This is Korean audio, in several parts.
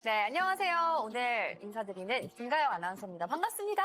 네, 안녕하세요. 오늘 인사드리는 김가영 아나운서입니다. 반갑습니다.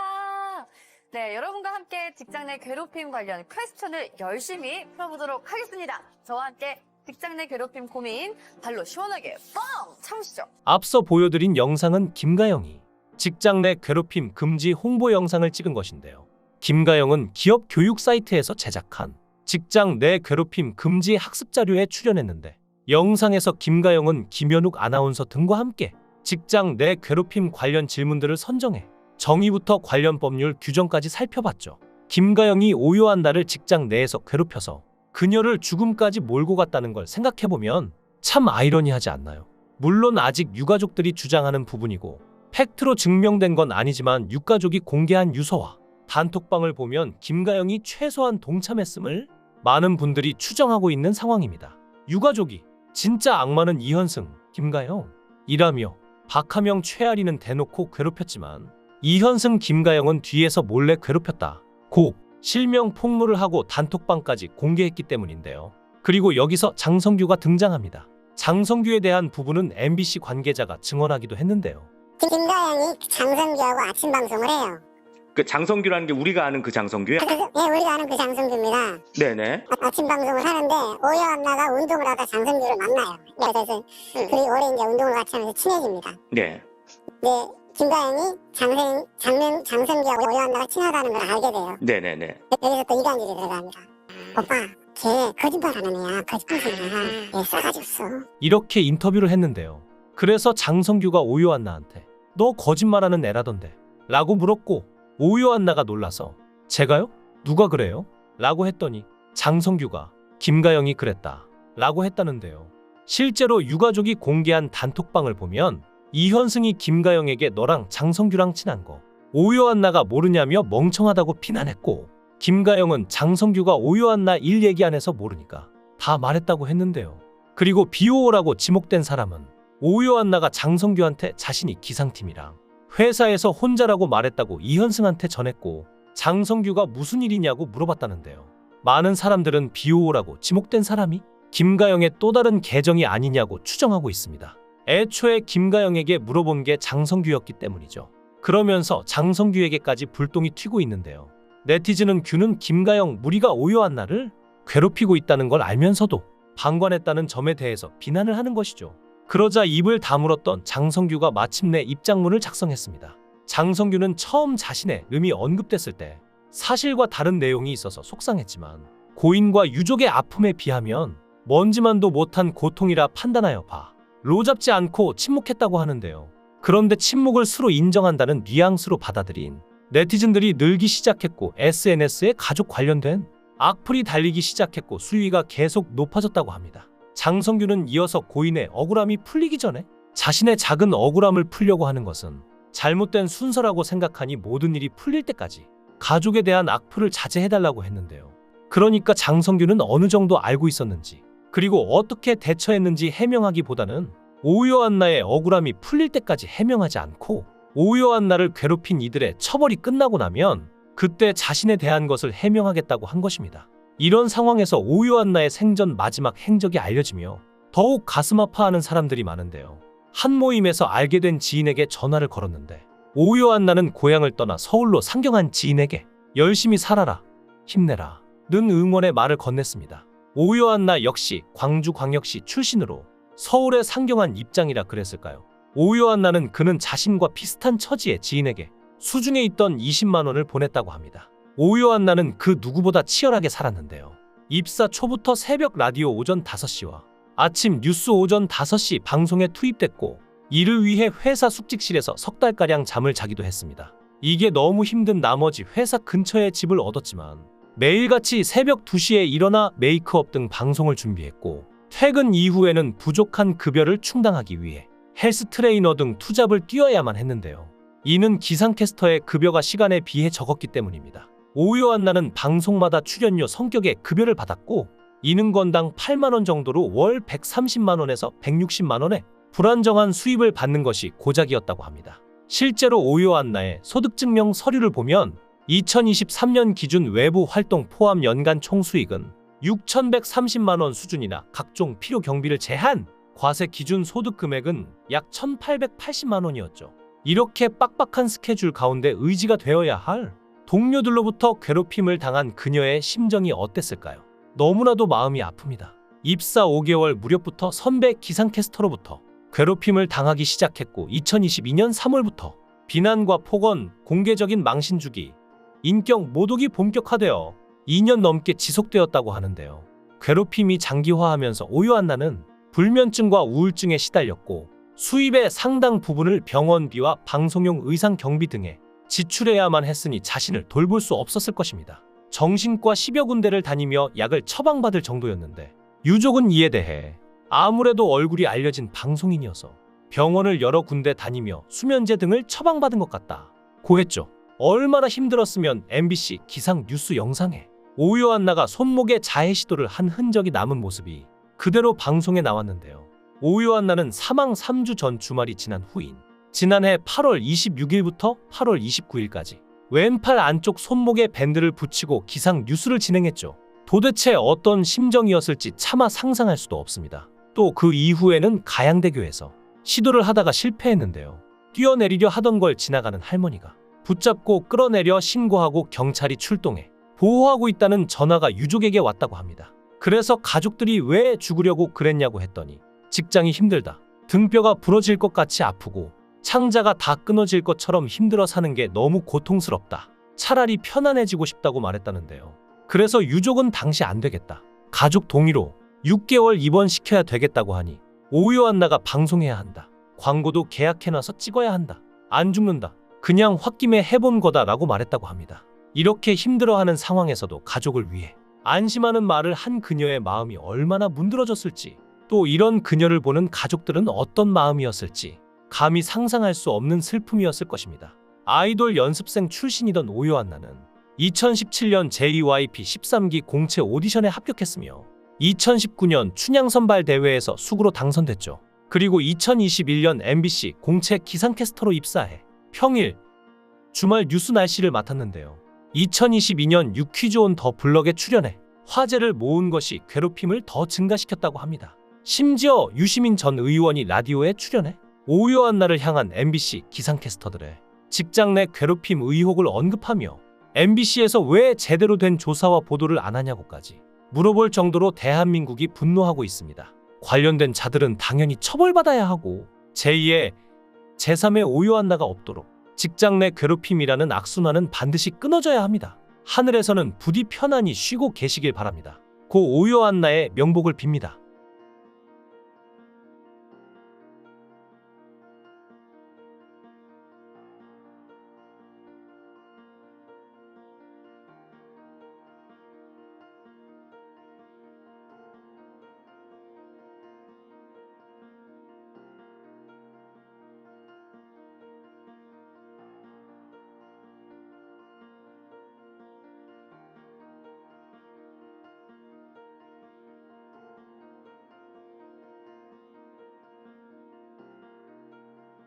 네, 여러분과 함께 직장 내 괴롭힘 관련 퀘스천을 열심히 풀어보도록 하겠습니다. 저와 함께 직장 내 괴롭힘 고민 발로 시원하게 뻥 참으시죠. 앞서 보여드린 영상은 김가영이 직장 내 괴롭힘 금지 홍보 영상을 찍은 것인데요. 김가영은 기업 교육 사이트에서 제작한 직장 내 괴롭힘 금지 학습 자료에 출연했는데, 영상에서 김가영은 김현욱 아나운서 등과 함께 직장 내 괴롭힘 관련 질문들을 선정해 정의부터 관련 법률 규정까지 살펴봤죠. 김가영이 오요한 나를 직장 내에서 괴롭혀서 그녀를 죽음까지 몰고 갔다는 걸 생각해보면 참 아이러니하지 않나요? 물론 아직 유가족들이 주장하는 부분이고 팩트로 증명된 건 아니지만 유가족이 공개한 유서와 단톡방을 보면 김가영이 최소한 동참했음을 많은 분들이 추정하고 있는 상황입니다. 유가족이 진짜 악마는 이현승, 김가영 이라며 박하명, 최아리는 대놓고 괴롭혔지만 이현승, 김가영은 뒤에서 몰래 괴롭혔다 고 실명 폭로를 하고 단톡방까지 공개했기 때문인데요. 그리고 여기서 장성규가 등장합니다. 장성규에 대한 부분은 MBC 관계자가 증언하기도 했는데요. 김가영이 장성규하고 아침 방송을 해요. 그 장성규라는 게 우리가 아는 그 장성규야? 네, 우리가 아는 그 장성규입니다. 네네. 아침 방송을 하는데 오여한나가 운동을 하다 장성규를 만나요. 그래서 둘이 오래 이제 운동을 같이 하면서 친해집니다. 네. 네, 김가영이 장성규하고 오여한나가 친하다는 걸 알게 돼요. 네네네. 여기서 또 이간질이 들어갑니다. 오빠, 걔 거짓말하는 애야. 거짓말이야. 얘 싸가지 없어. 이렇게 인터뷰를 했는데요. 그래서 장성규가 오요한나한테 너 거짓말하는 애라던데 라고 물었고, 오요한나가 놀라서 제가요? 누가 그래요? 라고 했더니 장성규가 김가영이 그랬다 라고 했다는데요. 실제로 유가족이 공개한 단톡방을 보면 이현승이 김가영에게 너랑 장성규랑 친한 거 오요한나가 모르냐며 멍청하다고 비난했고, 김가영은 장성규가 오요한나 일 얘기 안 해서 모르니까 다 말했다고 했는데요. 그리고 비오오라고 지목된 사람은 오요한나가 장성규한테 자신이 기상팀이랑 회사에서 혼자라고 말했다고 이현승한테 전했고, 장성규가 무슨 일이냐고 물어봤다는데요. 많은 사람들은 비오오라고 지목된 사람이 김가영의 또 다른 계정이 아니냐고 추정하고 있습니다. 애초에 김가영에게 물어본 게 장성규였기 때문이죠. 그러면서 장성규에게까지 불똥이 튀고 있는데요. 네티즌은 규는 김가영 무리가 오요한나를 괴롭히고 있다는 걸 알면서도 방관했다는 점에 대해서 비난을 하는 것이죠. 그러자 입을 다물었던 장성규가 마침내 입장문을 작성했습니다. 장성규는 처음 자신의 이름이 언급됐을 때 사실과 다른 내용이 있어서 속상했지만 고인과 유족의 아픔에 비하면 먼지만도 못한 고통이라 판단하여 바로 잡지 않고 침묵했다고 하는데요. 그런데 침묵을 수로 인정한다는 뉘앙스로 받아들인 네티즌들이 늘기 시작했고, SNS에 가족 관련된 악플이 달리기 시작했고 수위가 계속 높아졌다고 합니다. 장성규는 이어서 고인의 억울함이 풀리기 전에 자신의 작은 억울함을 풀려고 하는 것은 잘못된 순서라고 생각하니 모든 일이 풀릴 때까지 가족에 대한 악플을 자제해달라고 했는데요. 그러니까 장성규는 어느 정도 알고 있었는지, 그리고 어떻게 대처했는지 해명하기보다는 오요한나의 억울함이 풀릴 때까지 해명하지 않고 오요한나를 괴롭힌 이들의 처벌이 끝나고 나면 그때 자신에 대한 것을 해명하겠다고 한 것입니다. 이런 상황에서 오요한나의 생전 마지막 행적이 알려지며 더욱 가슴 아파하는 사람들이 많은데요. 한 모임에서 알게 된 지인에게 전화를 걸었는데 오요한나는 고향을 떠나 서울로 상경한 지인에게 열심히 살아라, 힘내라 는 응원의 말을 건넸습니다. 오요한나 역시 광주광역시 출신으로 서울에 상경한 입장이라 그랬을까요? 오요한나는 그는 자신과 비슷한 처지의 지인에게 수중에 있던 20만 원을 보냈다고 합니다. 오요한나는 그 누구보다 치열하게 살았는데요. 입사 초부터 새벽 라디오 오전 5시와 아침 뉴스 오전 5시 방송에 투입됐고, 이를 위해 회사 숙직실에서 석 달가량 잠을 자기도 했습니다. 이게 너무 힘든 나머지 회사 근처에 집을 얻었지만 매일같이 새벽 2시에 일어나 메이크업 등 방송을 준비했고, 퇴근 이후에는 부족한 급여를 충당하기 위해 헬스 트레이너 등 투잡을 뛰어야만 했는데요. 이는 기상캐스터의 급여가 시간에 비해 적었기 때문입니다. 오요한나는 방송마다 출연료 성격의 급여를 받았고, 이는 건당 8만 원 정도로 월 130만 원에서 160만 원의 불안정한 수입을 받는 것이 고작이었다고 합니다. 실제로 오요한나의 소득증명 서류를 보면 2023년 기준 외부 활동 포함 연간 총수익은 6,130만 원 수준이나 각종 필요 경비를 제한 과세 기준 소득 금액은 약 1,880만 원이었죠. 이렇게 빡빡한 스케줄 가운데 의지가 되어야 할 동료들로부터 괴롭힘을 당한 그녀의 심정이 어땠을까요? 너무나도 마음이 아픕니다. 입사 5개월 무렵부터 선배 기상캐스터로부터 괴롭힘을 당하기 시작했고 2022년 3월부터 비난과 폭언, 공개적인 망신주기, 인격 모독이 본격화되어 2년 넘게 지속되었다고 하는데요. 괴롭힘이 장기화하면서 오요한나는 불면증과 우울증에 시달렸고 수입의 상당 부분을 병원비와 방송용 의상 경비 등에 지출해야만 했으니 자신을 돌볼 수 없었을 것입니다. 정신과 10여 군데를 다니며 약을 처방받을 정도였는데 유족은 이에 대해 아무래도 얼굴이 알려진 방송인이어서 병원을 여러 군데 다니며 수면제 등을 처방받은 것 같다 고했죠. 얼마나 힘들었으면 MBC 기상 뉴스 영상에 오요한나가 손목에 자해 시도를 한 흔적이 남은 모습이 그대로 방송에 나왔는데요. 오요한나는 사망 3주 전 주말이 지난 후인 지난해 8월 26일부터 8월 29일까지 왼팔 안쪽 손목에 밴드를 붙이고 기상 뉴스를 진행했죠. 도대체 어떤 심정이었을지 차마 상상할 수도 없습니다. 또 그 이후에는 가양대교에서 시도를 하다가 실패했는데요. 뛰어내리려 하던 걸 지나가는 할머니가 붙잡고 끌어내려 신고하고 경찰이 출동해 보호하고 있다는 전화가 유족에게 왔다고 합니다. 그래서 가족들이 왜 죽으려고 그랬냐고 했더니 직장이 힘들다. 등뼈가 부러질 것 같이 아프고 창자가 다 끊어질 것처럼 힘들어 사는 게 너무 고통스럽다. 차라리 편안해지고 싶다고 말했다는데요. 그래서 유족은 당시 안 되겠다. 가족 동의로 6개월 입원시켜야 되겠다고 하니 오요한나가 방송해야 한다. 광고도 계약해놔서 찍어야 한다. 안 죽는다. 그냥 홧김에 해본 거다라고 말했다고 합니다. 이렇게 힘들어하는 상황에서도 가족을 위해 안심하는 말을 한 그녀의 마음이 얼마나 문드러졌을지, 또 이런 그녀를 보는 가족들은 어떤 마음이었을지 감히 상상할 수 없는 슬픔이었을 것입니다. 아이돌 연습생 출신이던 오요한나는 2017년 JYP 13기 공채 오디션에 합격했으며 2019년 춘향선발 대회에서 수구로 당선됐죠. 그리고 2021년 MBC 공채 기상캐스터로 입사해 평일, 주말 뉴스 날씨를 맡았는데요. 2022년 유퀴즈 온 더 블럭에 출연해 화제를 모은 것이 괴롭힘을 더 증가시켰다고 합니다. 심지어 유시민 전 의원이 라디오에 출연해 오요한나를 향한 MBC 기상캐스터들의 직장 내 괴롭힘 의혹을 언급하며 MBC에서 왜 제대로 된 조사와 보도를 안 하냐고까지 물어볼 정도로 대한민국이 분노하고 있습니다. 관련된 자들은 당연히 처벌받아야 하고 제2의 제3의 오요한나가 없도록 직장 내 괴롭힘이라는 악순환은 반드시 끊어져야 합니다. 하늘에서는 부디 편안히 쉬고 계시길 바랍니다. 고 오요한나의 명복을 빕니다.